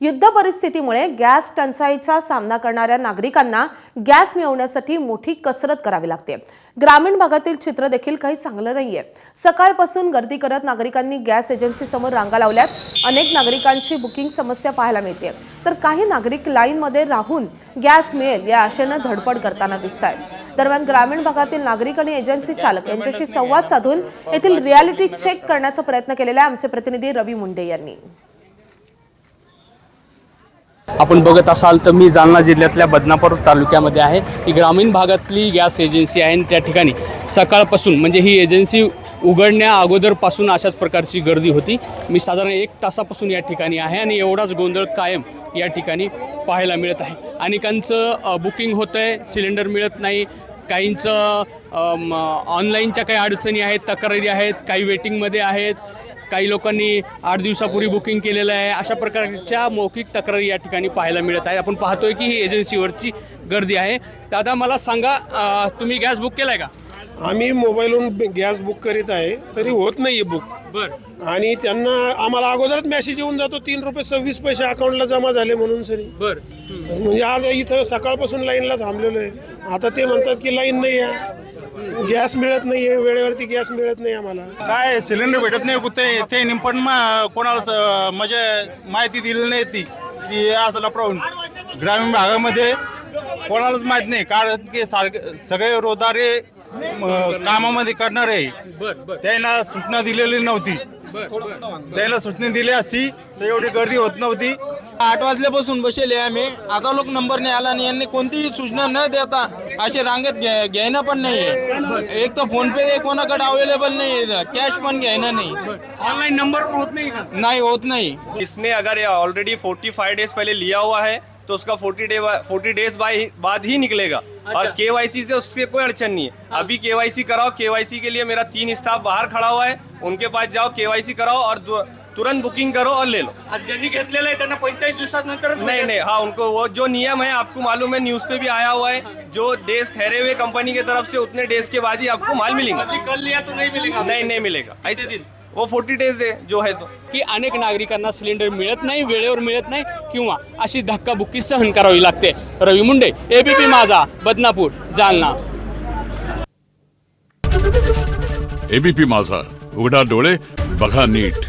युद्ध परिस्थितीमुळे गॅस टंचाईचा सामना करणाऱ्या नागरिकांना गॅस मिळवण्यासाठी मोठी कसरत करावी लागते। ग्रामीण भागातील चित्र देखील काही चांगलं नाहीये। सकाळपासून गर्दी करत नागरिकांनी गॅस एजन्सी समोर रांगा लावल्यात। अनेक नागरिकांची बुकिंग समस्या पाहायला मिळते, तर काही नागरिक लाईनमध्ये राहून गॅस मिळेल या आशेने धडपड करताना दिसतात। दरम्यान ग्रामीण भागातील नागरिक आणि एजन्सी चालक यांच्याशी संवाद साधून येथील रियालिटी चेक करण्याचा प्रयत्न केलेला आमचे प्रतिनिधी रवी मुंडे यांनी। आपण बघत असाल तर मी जालना जिल्ह्यातल्या बदनापूर तालुक्यामध्ये आहे। ही ग्रामीण भागातली गॅस एजन्सी आहे। त्या ठिकाणी सकाळपासून म्हणजे ही एजन्सी उघडण्या अगोदरपासून अशाच प्रकारची गर्दी होती। मी साधारण 1 तासापासून या ठिकाणी आहे आणि एवढाच गोंधळ कायम या ठिकाणी पाहायला मिळत आहे। अनेकांचं बुकिंग होतंय, सिलेंडर मिळत नाही, काहींचं ऑनलाईनच्या काही अडचणी आहेत, तक्रारी आहेत, काही वेटिंगमध्ये आहेत, काही लोकांनी 8 दिवसापूर्वी बुकिंग केलेलं आहे। अशा प्रकारच्या मौखिक तक्रारी या ठिकाणी पाहायला मिळत आहे। आपण पाहतोय की ही एजन्सीवरची गर्दी आहे। दादा मला सांगा, तुम्ही गॅस बुक केलाय का? आम्ही मोबाईलवरून गॅस बुक करीत आहे, तरी होत नाही बुक। बरं। आणि त्यांना आम्हाला अगोदरच मेसेज येऊन जातो 3 रुपये 26 पैसे अकाउंटला जमा झाले म्हणून सरी। बरं। म्हणजे आज इथं सकाळपासून लाईनला थांबलेलो आहे। आता ते म्हणतात की लाईन नाही आहे, गॅस मिळत नाही आहे, वेळेवरती गॅस मिळत नाही आम्हाला। काय सिलेंडर भेटत नाही कुठे ते निंपण कोणाला म्हणजे माहिती दिली नाही ती की असं लपडून ग्रामीण भागामध्ये कोणालाच माहित नाही, कारण की सगळे रोजगारी कामामध्ये करणारे त्यांना सूचना दिलेली नव्हती। त्याला सूचना दिली असती तर एवढी गर्दी होत नव्हती। 8 वाजल्यापासून बसले आम्ही, आता लोक नंबर नाही आला आणि यांनी कोणतीही सूचना न देता असे रांगेत घ्यायना पण नाहीये। एक तर फोन पे कोणाकडे अवेलेबल नाही, कॅश पण घ्यायना नाही, ऑनलाइन नंबर होत नाही का? नाही होत नाही। इसने अगर ऑलरेडी 45 डेज पहले लिया हुआ है तो उसका 40 डेज बाद ही निकलेगा। और केवाईसी से उसके कोई अड़चन नहीं है। अभी केवाईसी कराओ, केवाईसी के लिए मेरा 3 स्टाफ बाहर खड़ा हुआ है, उनके पास जाओ, केवाईसी कराओ और तुरंत बुकिंग करो और ले लो। ज्यांनी घेतलेलं आहे त्यांना 45 दिवसानंतर नहीं, हाँ, उनको वो जो नियम है आपको मालूम है, न्यूज पे भी आया हुआ है, जो डेज ठहरे हुए कंपनी की तरफ से उतने डेज के बाद ही आपको माल मिलेगा। कल लिया तो नहीं मिलेगा? नहीं मिलेगा, ऐसे वो 40 डेज है जो है। तो की अनेक नागरिकांना सिलेंडर मिळत नाही, वेळेवर मिळत नाही किंवा अशी धक्काबुक्की सहन करावी लागते। रवी मुंडे, एबीपी माझा, बदनापूर, जालना। एबीपी माझा, उघडा डोळे बघा नीट।